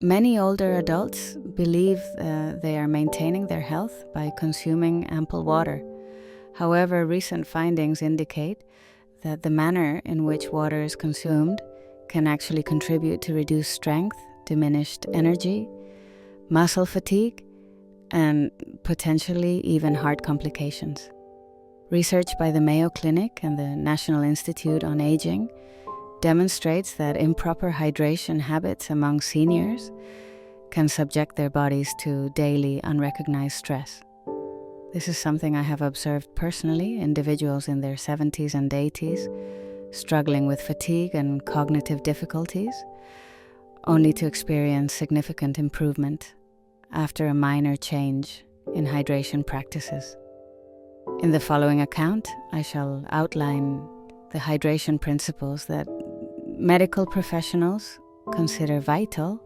Many older adults believe they are maintaining their health by consuming ample water. However, recent findings indicate that the manner in which water is consumed can actually contribute to reduced strength, diminished energy, muscle fatigue, and potentially even heart complications. Research by the Mayo Clinic and the National Institute on Aging demonstrates that improper hydration habits among seniors can subject their bodies to daily unrecognized stress. This is something I have observed personally, individuals in their 70s and 80s struggling with fatigue and cognitive difficulties, only to experience significant improvement after a minor change in hydration practices. In the following account, I shall outline the hydration principles that medical professionals consider vital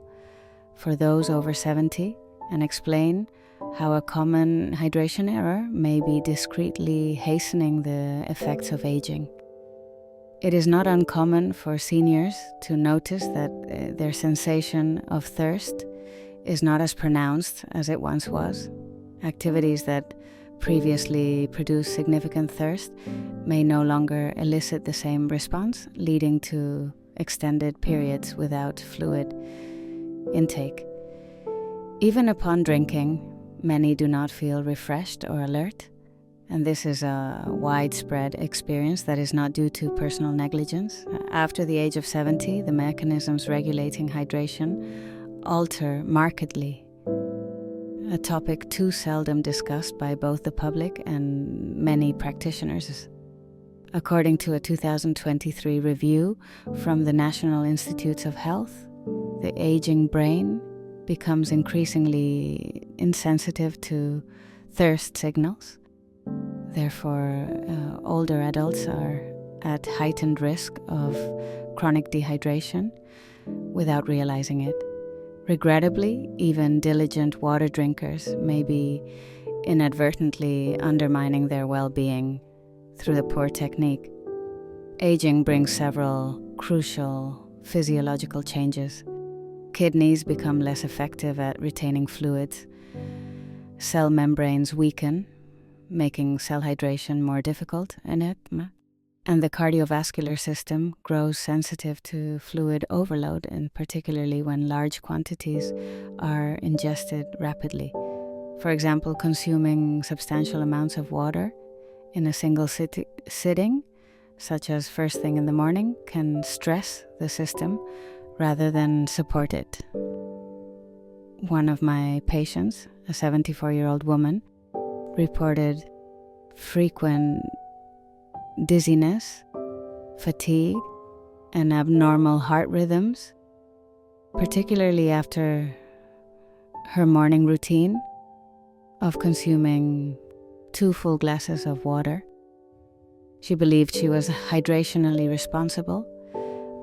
for those over 70 and explain how a common hydration error may be discreetly hastening the effects of aging. It is not uncommon for seniors to notice that their sensation of thirst is not as pronounced as it once was. Activities that previously produced significant thirst may no longer elicit the same response, leading to extended periods without fluid intake. Even upon drinking, many do not feel refreshed or alert, and this is a widespread experience that is not due to personal negligence. After the age of 70, the mechanisms regulating hydration alter markedly, a topic too seldom discussed by both the public and many practitioners. According to a 2023 review from the National Institutes of Health, the aging brain becomes increasingly insensitive to thirst signals. Therefore, older adults are at heightened risk of chronic dehydration without realizing it. Regrettably, even diligent water drinkers may be inadvertently undermining their well-being through the poor technique. Aging brings several crucial physiological changes. Kidneys become less effective at retaining fluids. Cell membranes weaken, making cell hydration more difficult, and the cardiovascular system grows sensitive to fluid overload, and particularly when large quantities are ingested rapidly. For example, consuming substantial amounts of water in a single sitting, such as first thing in the morning, can stress the system rather than support it. One of my patients, a 74-year-old woman, reported frequent dizziness, fatigue, and abnormal heart rhythms, particularly after her morning routine of consuming 2 full glasses of water. She believed she was hydrationally responsible,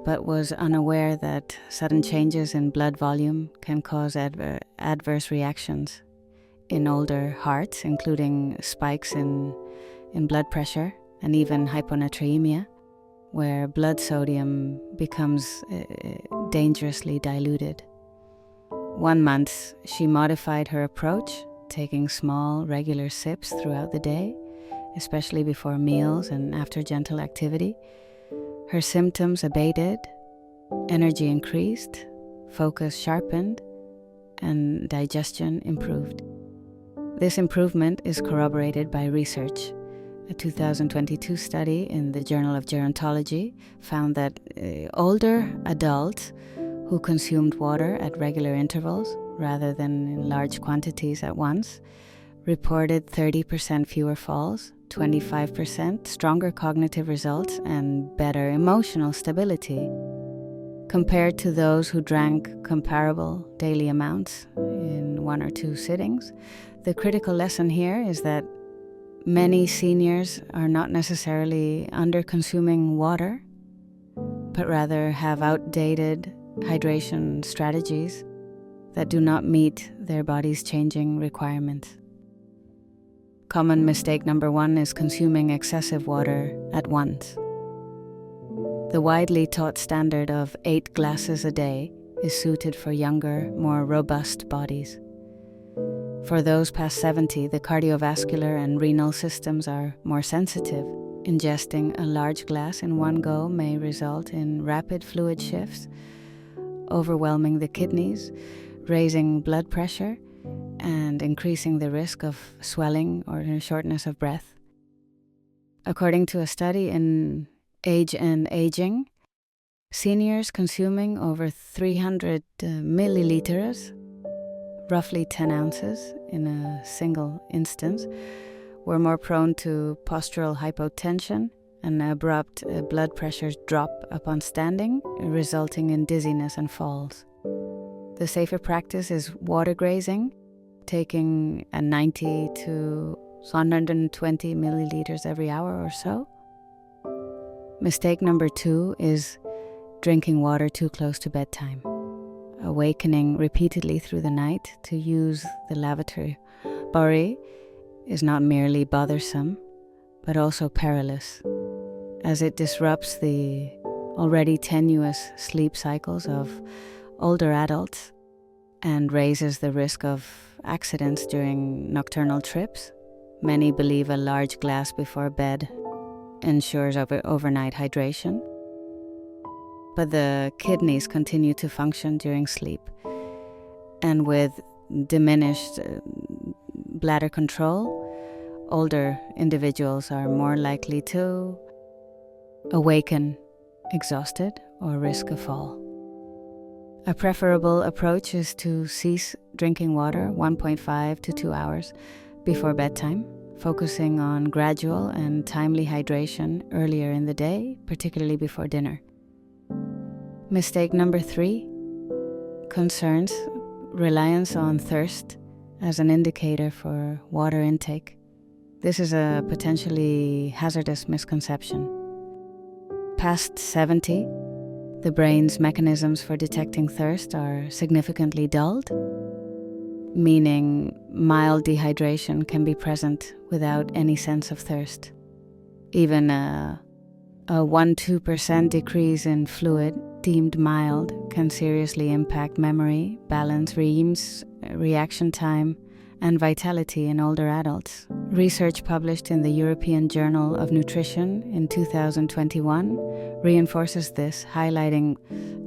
but was unaware that sudden changes in blood volume can cause adverse reactions in older hearts, including spikes in blood pressure and even hyponatremia, where blood sodium becomes dangerously diluted. 1 month, she modified her approach, taking small, regular sips throughout the day, especially before meals and after gentle activity. Her symptoms abated, energy increased, focus sharpened, and digestion improved. This improvement is corroborated by research. A 2022 study in the Journal of Gerontology found that older adults who consumed water at regular intervals rather than in large quantities at once reported 30% fewer falls, 25% stronger cognitive results, and better emotional stability compared to those who drank comparable daily amounts in 1 or 2 sittings. The critical lesson here is that many seniors are not necessarily under-consuming water, but rather have outdated hydration strategies that do not meet their body's changing requirements. Common mistake number 1 is consuming excessive water at once. The widely taught standard of 8 glasses a day is suited for younger, more robust bodies. For those past 70, the cardiovascular and renal systems are more sensitive. Ingesting a large glass in one go may result in rapid fluid shifts, overwhelming the kidneys, raising blood pressure, and increasing the risk of swelling or shortness of breath. According to a study in Age and Aging, seniors consuming over 300 milliliters, roughly 10 ounces in a single instance, were more prone to postural hypotension and abrupt blood pressure drop upon standing, resulting in dizziness and falls. The safer practice is water grazing, taking a 90 to 120 milliliters every hour or so. Mistake number 2 is drinking water too close to bedtime. Awakening repeatedly through the night to use the lavatory is not merely bothersome, but also perilous, as it disrupts the already tenuous sleep cycles of older adults and raises the risk of accidents during nocturnal trips. Many believe a large glass before bed ensures overnight hydration, but the kidneys continue to function during sleep, and with diminished bladder control, older individuals are more likely to awaken exhausted or risk a fall. A preferable approach is to cease drinking water 1.5 to 2 hours before bedtime, focusing on gradual and timely hydration earlier in the day, particularly before dinner. Mistake number 3 concerns reliance on thirst as an indicator for water intake. This is a potentially hazardous misconception. Past 70, the brain's mechanisms for detecting thirst are significantly dulled, meaning mild dehydration can be present without any sense of thirst. Even a 1-2% decrease in fluid deemed mild can seriously impact memory, balance, reaction time, and vitality in older adults. Research published in the European Journal of Nutrition in 2021 reinforces this, highlighting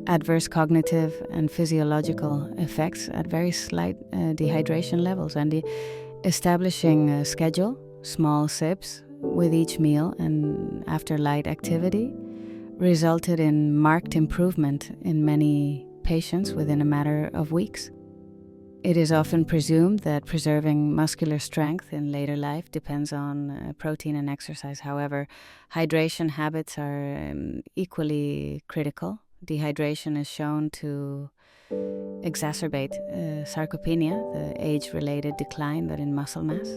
adverse cognitive and physiological effects at very slight dehydration levels, and establishing a schedule, small sips with each meal and after light activity, resulted in marked improvement in many patients within a matter of weeks. It is often presumed that preserving muscular strength in later life depends on protein and exercise. However, hydration habits are equally critical. Dehydration is shown to exacerbate sarcopenia, the age-related decline but in muscle mass.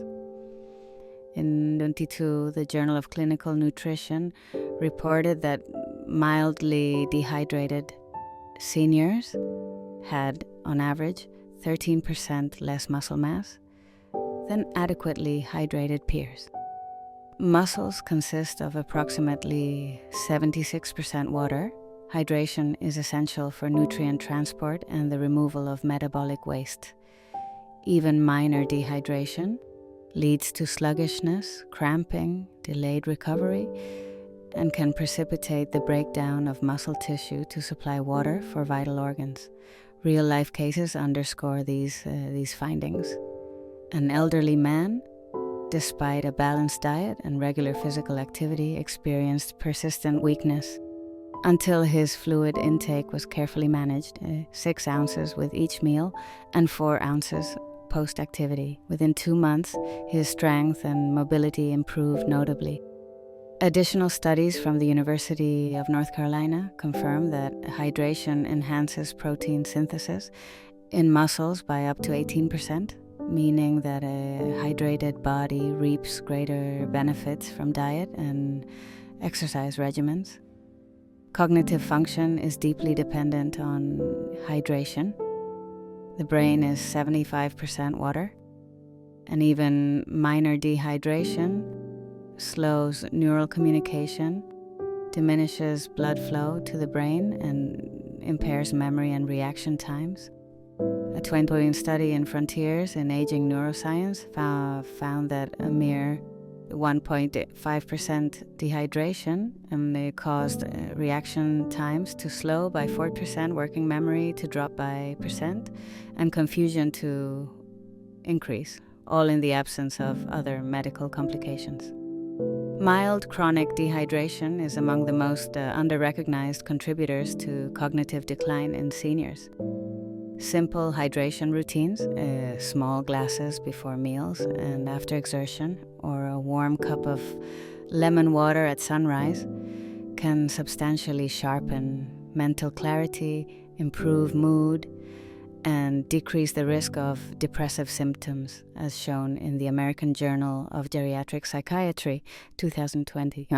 In 2022, the Journal of Clinical Nutrition reported that mildly dehydrated seniors had, on average, 13% less muscle mass than adequately hydrated peers. Muscles consist of approximately 76% water. Hydration is essential for nutrient transport and the removal of metabolic waste. Even minor dehydration leads to sluggishness, cramping, delayed recovery, and can precipitate the breakdown of muscle tissue to supply water for vital organs. Real-life cases underscore these findings. An elderly man, despite a balanced diet and regular physical activity, experienced persistent weakness until his fluid intake was carefully managed, 6 ounces with each meal and 4 ounces post-activity. Within 2 months, his strength and mobility improved notably. Additional studies from the University of North Carolina confirm that hydration enhances protein synthesis in muscles by up to 18%, meaning that a hydrated body reaps greater benefits from diet and exercise regimens. Cognitive function is deeply dependent on hydration. The brain is 75% water, and even minor dehydration slows neural communication, diminishes blood flow to the brain, and impairs memory and reaction times. A 20-point study in Frontiers in Aging Neuroscience found that a mere 1.5% dehydration caused reaction times to slow by 4%, working memory to drop by %, and confusion to increase, all in the absence of other medical complications. Mild chronic dehydration is among the most under-recognized contributors to cognitive decline in seniors. Simple hydration routines, small glasses before meals and after exertion, or a warm cup of lemon water at sunrise, can substantially sharpen mental clarity, improve mood, and decrease the risk of depressive symptoms, as shown in the American Journal of Geriatric Psychiatry, 2020.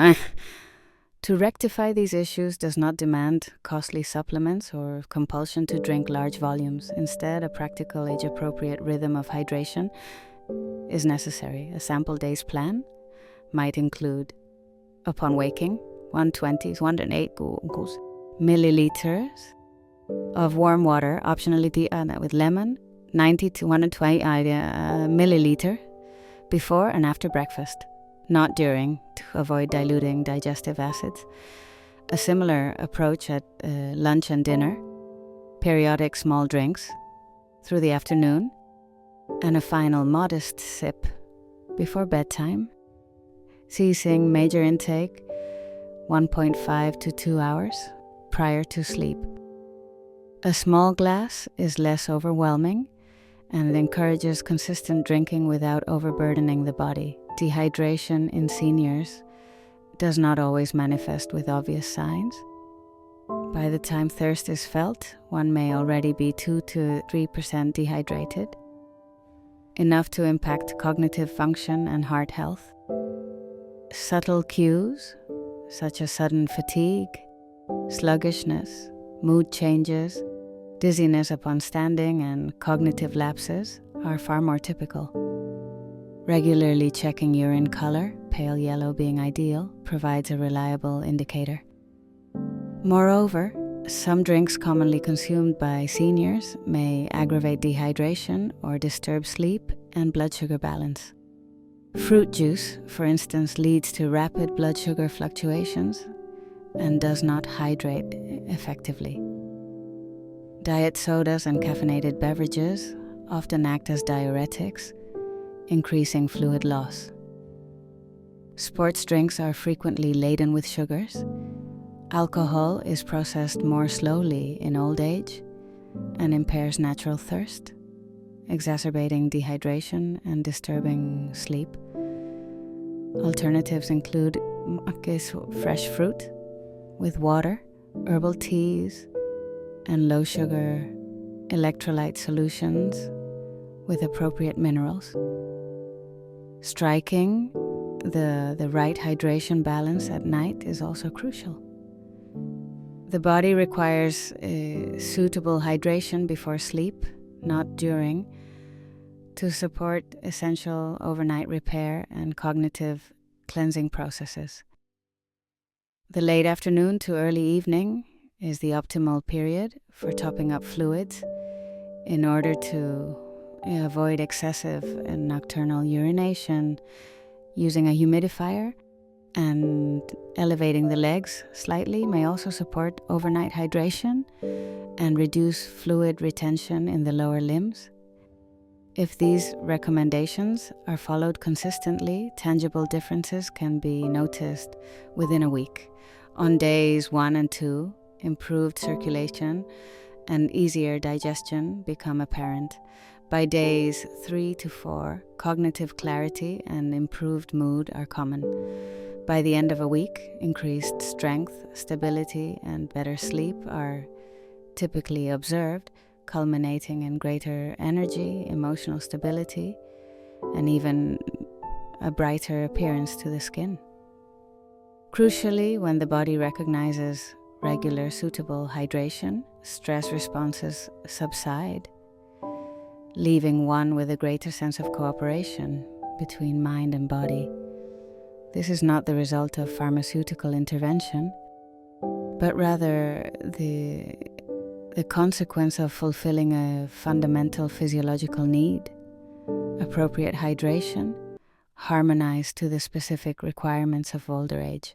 To rectify these issues does not demand costly supplements or compulsion to drink large volumes. Instead, a practical, age-appropriate rhythm of hydration is necessary. A sample day's plan might include, upon waking, 120 to 108 milliliters of warm water, optionally with lemon, 90 to 120 milliliter before and after breakfast, not during, to avoid diluting digestive acids. A similar approach at lunch and dinner, periodic small drinks through the afternoon, and a final modest sip before bedtime, ceasing major intake 1.5 to 2 hours prior to sleep. A small glass is less overwhelming and encourages consistent drinking without overburdening the body. Dehydration in seniors does not always manifest with obvious signs. By the time thirst is felt, one may already be 2 to 3% dehydrated, enough to impact cognitive function and heart health. Subtle cues, such as sudden fatigue, sluggishness, mood changes, dizziness upon standing, and cognitive lapses are far more typical. Regularly checking urine color, pale yellow being ideal, provides a reliable indicator. Moreover, some drinks commonly consumed by seniors may aggravate dehydration or disturb sleep and blood sugar balance. Fruit juice, for instance, leads to rapid blood sugar fluctuations and does not hydrate effectively. Diet sodas and caffeinated beverages often act as diuretics, increasing fluid loss. Sports drinks are frequently laden with sugars. Alcohol is processed more slowly in old age and impairs natural thirst, exacerbating dehydration and disturbing sleep. Alternatives include fresh fruit with water, herbal teas, and low-sugar electrolyte solutions with appropriate minerals. Striking the right hydration balance at night is also crucial. The body requires suitable hydration before sleep, not during, to support essential overnight repair and cognitive cleansing processes. The late afternoon to early evening is the optimal period for topping up fluids in order to avoid excessive and nocturnal urination. Using a humidifier and elevating the legs slightly may also support overnight hydration and reduce fluid retention in the lower limbs. If these recommendations are followed consistently, tangible differences can be noticed within a week. On days 1 and 2, improved circulation and easier digestion become apparent. By days 3 to 4, cognitive clarity and improved mood are common. By the end of a week, increased strength, stability, and better sleep are typically observed, culminating in greater energy, emotional stability, and even a brighter appearance to the skin. Crucially, when the body recognizes regular, suitable hydration, stress responses subside, leaving one with a greater sense of cooperation between mind and body. This is not the result of pharmaceutical intervention, but rather the the consequence of fulfilling a fundamental physiological need, appropriate hydration, harmonized to the specific requirements of older age.